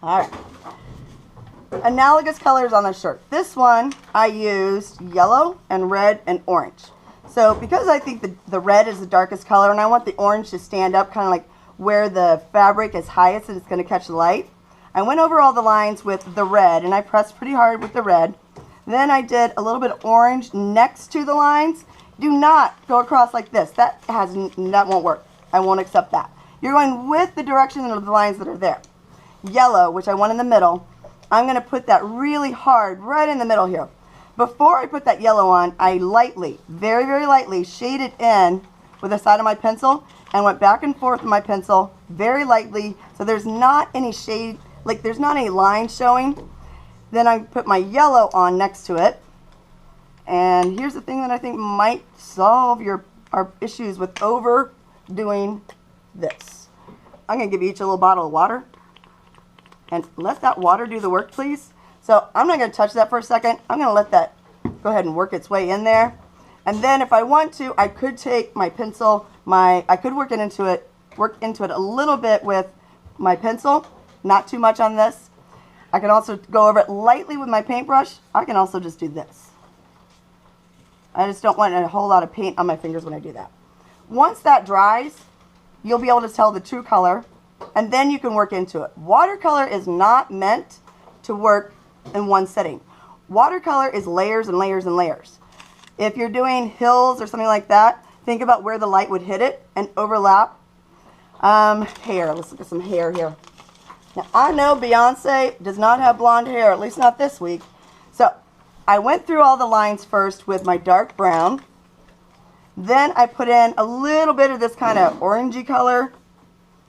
All right. Analogous colors on the shirt. This one, I used yellow and red and orange. So because I think the red is the darkest color and I want the orange to stand up kind of like where the fabric is highest and it's going to catch the light, I went over all the lines with the red and I pressed pretty hard with the red. Then I did a little bit of orange next to the lines. Do not go across like this. That won't work. I won't accept that. You're going with the direction of the lines that are there. Yellow, which I want in the middle, I'm going to put that really hard right in the middle here. Before I put that yellow on, I lightly, very, very lightly shaded in with the side of my pencil and went back and forth with my pencil very lightly so there's not any shade, like there's not any line showing. Then I put my yellow on next to it. And here's the thing that I think might solve our issues with overdoing this. I'm going to give you each a little bottle of water. And let that water do the work, please. So I'm not going to touch that for a second. I'm going to let that go ahead and work its way in there. And then if I want to, I could take my pencil, I could work into it a little bit with my pencil, not too much on this. I can also go over it lightly with my paintbrush. I can also just do this. I just don't want a whole lot of paint on my fingers when I do that. Once that dries, you'll be able to tell the true color, and then you can work into it. Watercolor is not meant to work in one setting. Watercolor is layers and layers and layers. If you're doing hills or something like that, think about where the light would hit it and overlap. Hair, let's look at some hair here. Now, I know Beyonce does not have blonde hair, at least not this week. So I went through all the lines first with my dark brown. Then I put in a little bit of this kind of orangey color.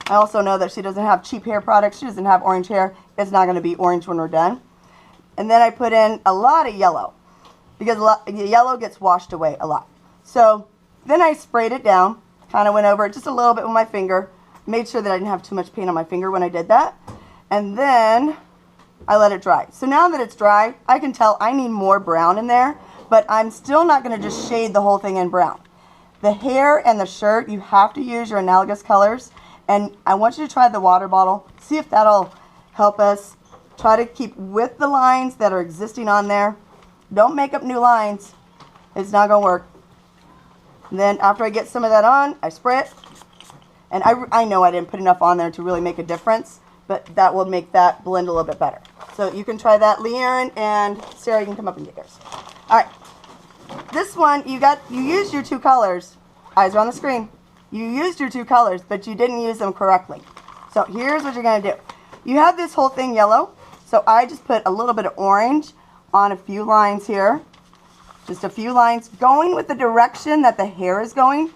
I also know that she doesn't have cheap hair products. She doesn't have orange hair. It's not going to be orange when we're done. And then I put in a lot of yellow because yellow gets washed away a lot. So then I sprayed it down, kind of went over it just a little bit with my finger, made sure that I didn't have too much paint on my finger when I did that. And then I let it dry. So now that it's dry, I can tell I need more brown in there, but I'm still not going to just shade the whole thing in brown. The hair and the shirt, you have to use your analogous colors. And I want you to try the water bottle. See if that'll help us. Try to keep with the lines that are existing on there. Don't make up new lines. It's not going to work. And then after I get some of that on, I spray it. And I know I didn't put enough on there to really make a difference, but that will make that blend a little bit better. So you can try that. Leanne and Sarah, you can come up and get yours. All right. This one, you used your two colors. Eyes are on the screen. You used your two colors, but you didn't use them correctly. So here's what you're going to do. You have this whole thing yellow, so I just put a little bit of orange on a few lines here. Just a few lines going with the direction that the hair is going.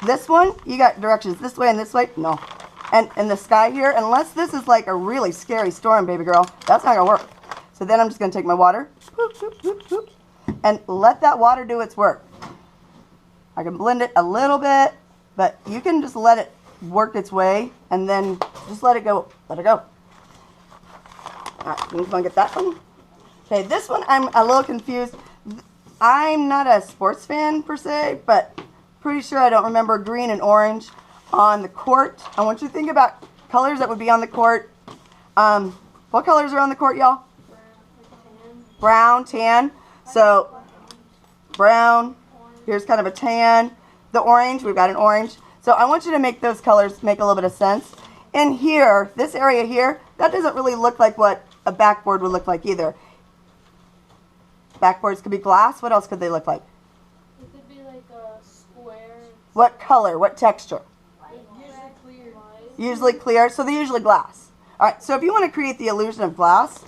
This one, you got directions this way and this way. No. And in the sky here, unless this is like a really scary storm, baby girl, that's not going to work. So then I'm just going to take my water and let that water do its work. I can blend it a little bit. But you can just let it work its way and then just let it go. Let it go. All right, you want to get that one? Okay, this one I'm a little confused. I'm not a sports fan per se, but pretty sure I don't remember green and orange on the court. I want you to think about colors that would be on the court. What colors are on the court, y'all? Brown, tan. So brown, here's kind of a tan. The orange, we've got an orange. So I want you to make those colors make a little bit of sense. In here, this area here, that doesn't really look like what a backboard would look like either. Backboards could be glass. What else could they look like? It could be like a square. What color? What texture? Usually clear. Usually clear. So they're usually glass. All right, so if you want to create the illusion of glass,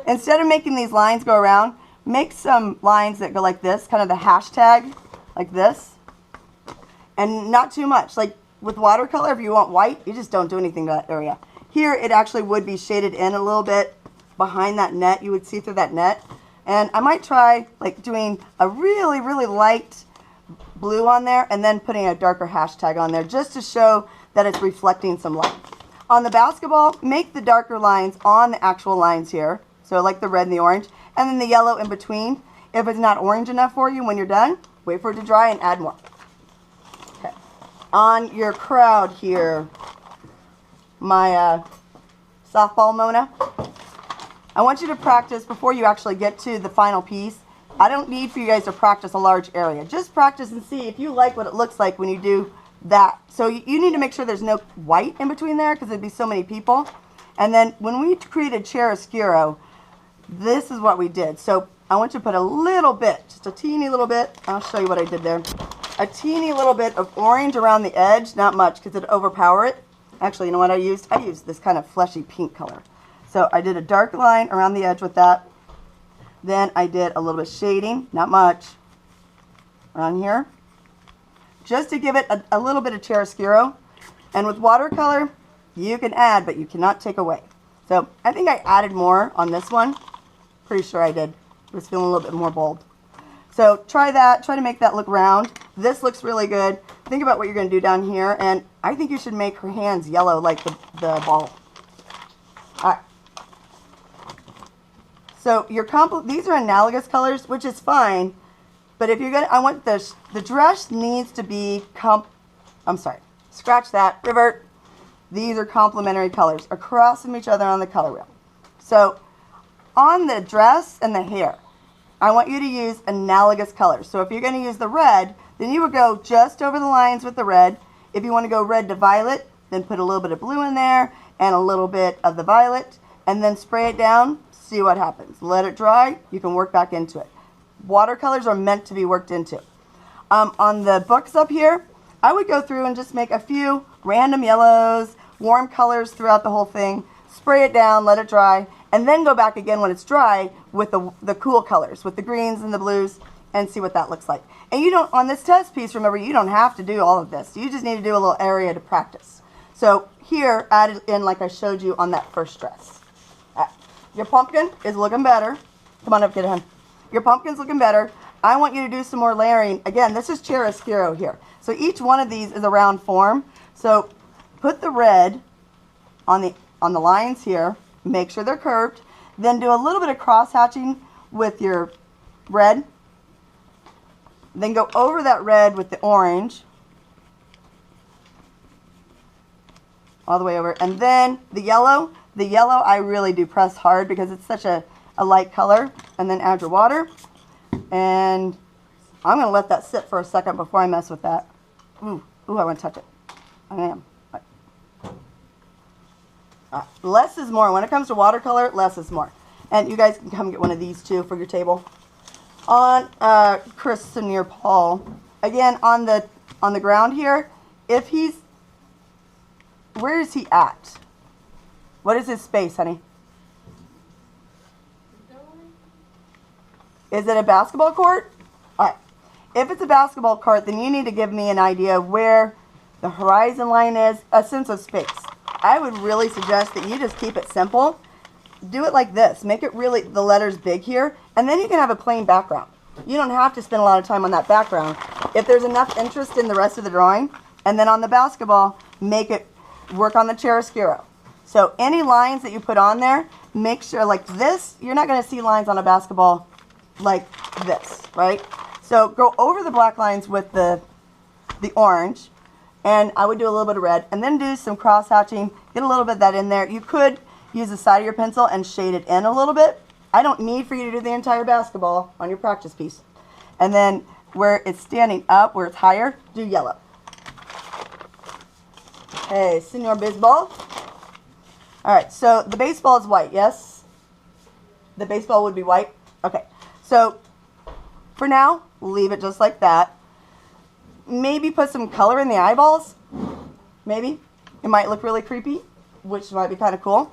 instead of making these lines go around, make some lines that go like this, kind of the hashtag, like this. And not too much. Like with watercolor, if you want white, you just don't do anything to that area. Here, it actually would be shaded in a little bit behind that net. You would see through that net. And I might try like doing a really, really light blue on there and then putting a darker hashtag on there just to show that it's reflecting some light. On the basketball, make the darker lines on the actual lines here. So like the red and the orange. And then the yellow in between. If it's not orange enough for you when you're done, wait for it to dry and add more. On your crowd here, my softball Mona, I want you to practice before you actually get to the final piece. I don't need for you guys to practice a large area. Just practice and see if you like what it looks like when you do that. So you need to make sure there's no white in between there because there'd be so many people. And then when we created chiaroscuro, this is what we did. So I want you to put a little bit, just a teeny little bit. I'll show you what I did there. A teeny little bit of orange around the edge, not much because it'd overpower it. Actually, you know what I used? I used this kind of fleshy pink color. So I did a dark line around the edge with that. Then I did a little bit of shading, not much, around here. Just to give it a little bit of chiaroscuro. And with watercolor, you can add, but you cannot take away. So I think I added more on this one. Pretty sure I did. It was feeling a little bit more bold. So try that. Try to make that look round. This looks really good. Think about what you're going to do down here. And I think you should make her hands yellow like the ball. All right. So these are analogous colors, which is fine. But if you're going to, I want the dress needs to be, I'm sorry, scratch that, revert. These are complementary colors across from each other on the color wheel. So on the dress and the hair, I want you to use analogous colors. So if you're going to use the red, then you would go just over the lines with the red. If you want to go red to violet, then put a little bit of blue in there and a little bit of the violet, and then spray it down, see what happens. Let it dry, you can work back into it. Watercolors are meant to be worked into. On the books up here, I would go through and just make a few random yellows, warm colors throughout the whole thing, spray it down, let it dry, and then go back again when it's dry with the cool colors, with the greens and the blues, and see what that looks like. And you don't, on this test piece, remember, you don't have to do all of this. You just need to do a little area to practice. So here, add it in like I showed you on that first dress. Your pumpkin is looking better. Come on up, get it, Your pumpkin's looking better. I want you to do some more layering. Again, this is chiaroscuro here. So each one of these is a round form. So put the red on the lines here. Make sure they're curved. Then do a little bit of cross hatching with your red. Then go over that red with the orange. All the way over. And then the yellow I really do press hard because it's such a light color. And then add your water. And I'm going to let that sit for a second before I mess with that. Ooh, I want to touch it. I am. Less is more. When it comes to watercolor, less is more. And you guys can come get one of these too for your table. On Chris and your Paul, again on the ground here, if he's, where is he at? What is his space, honey? Is it a basketball court? All right. If it's a basketball court, then you need to give me an idea of where the horizon line is, a sense of space. I would really suggest that you just keep it simple. Do it like this. Make it really, the letters big here, and then you can have a plain background. You don't have to spend a lot of time on that background. If there's enough interest in the rest of the drawing, and then on the basketball, make it work on the chiaroscuro. So any lines that you put on there, make sure like this, you're not going to see lines on a basketball like this, right? So go over the black lines with the orange, and I would do a little bit of red, and then do some cross hatching, get a little bit of that in there. You could use the side of your pencil and shade it in a little bit. I don't need for you to do the entire basketball on your practice piece. And then where it's standing up, where it's higher, do yellow. Okay, Senor Baseball. All right, so the baseball is white, yes? The baseball would be white? Okay, so for now, leave it just like that. Maybe put some color in the eyeballs. Maybe. It might look really creepy, which might be kind of cool.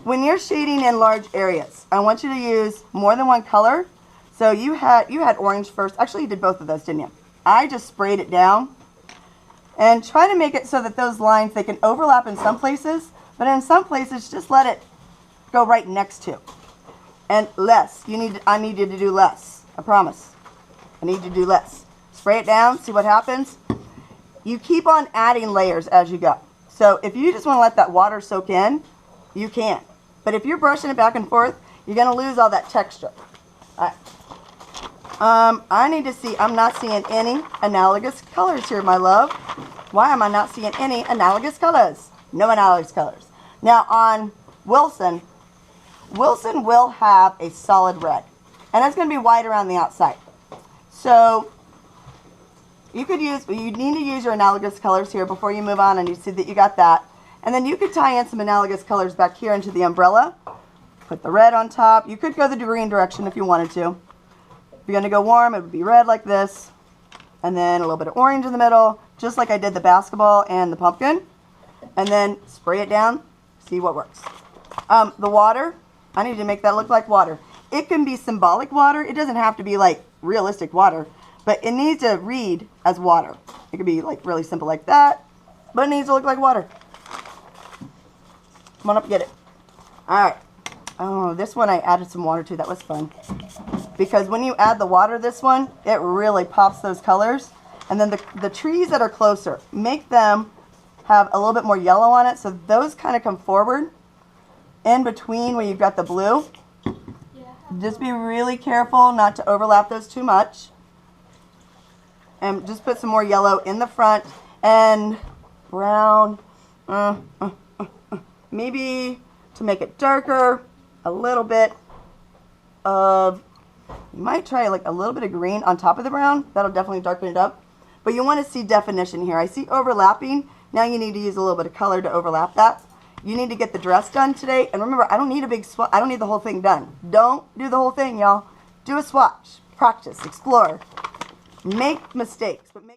When you're shading in large areas, I want you to use more than one color. So you had orange first. Actually, you did both of those, didn't you? I just sprayed it down. And try to make it so that those lines, they can overlap in some places, but in some places, just let it go right next to. And less. I need you to do less. I promise. I need you to do less. Spray it down, see what happens. You keep on adding layers as you go. So if you just want to let that water soak in, you can. But if you're brushing it back and forth, you're going to lose all that texture. All right. I need to see, I'm not seeing any analogous colors here, my love. Why am I not seeing any analogous colors? No analogous colors. Now on Wilson, Wilson will have a solid red, and it's going to be white around the outside. So you need to use your analogous colors here before you move on, and you see that you got that. And then you could tie in some analogous colors back here into the umbrella. Put the red on top. You could go the green direction if you wanted to. If you're going to go warm, it would be red like this. And then a little bit of orange in the middle, just like I did the basketball and the pumpkin. And then spray it down, see what works. The water, I need to make that look like water. It can be symbolic water. It doesn't have to be like realistic water, but it needs to read as water. It could be like really simple like that, but it needs to look like water. Come on up, get it. All right. Oh, this one I added some water to. That was fun. Because when you add the water, this one, it really pops those colors. And then the trees that are closer, make them have a little bit more yellow on it, so those kind of come forward in between where you've got the blue. Just be really careful not to overlap those too much. And just put some more yellow in the front and brown. Maybe to make it darker, a little bit of, you might try like a little bit of green on top of the brown. That'll definitely darken it up. But you want to see definition here. I see overlapping. Now you need to use a little bit of color to overlap that. You need to get the dress done today. And remember, I don't need a big swatch. I don't need the whole thing done. Don't do the whole thing, y'all. Do a swatch. Practice. Explore. Make mistakes, but make